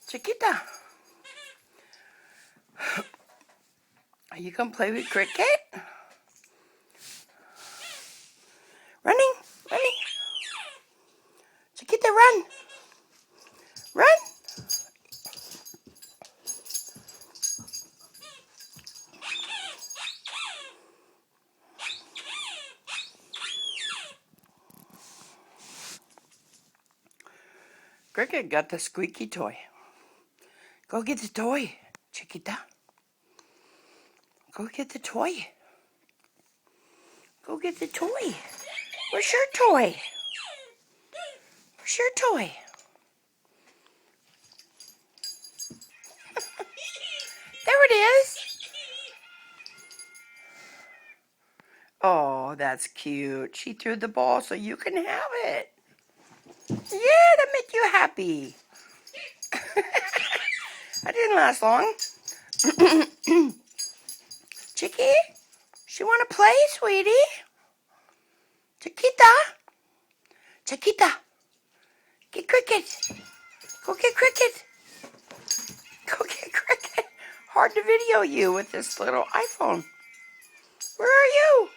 Chiquita, are you gonna play with Cricket? Running, running. Chiquita, run, run. Cricket got the squeaky toy. Go get the toy, Chiquita. Go get the toy. Go get the toy. Where's your toy? Where's your toy? There it is. Oh, that's cute. She threw the ball so you can have it. Yeah, that make you happy. That didn't last long. Chicky, she want to play, sweetie? Chiquita? Chiquita, get Cricket. Go get Cricket. Go get Cricket. Hard to video you with this little iPhone. Where are you?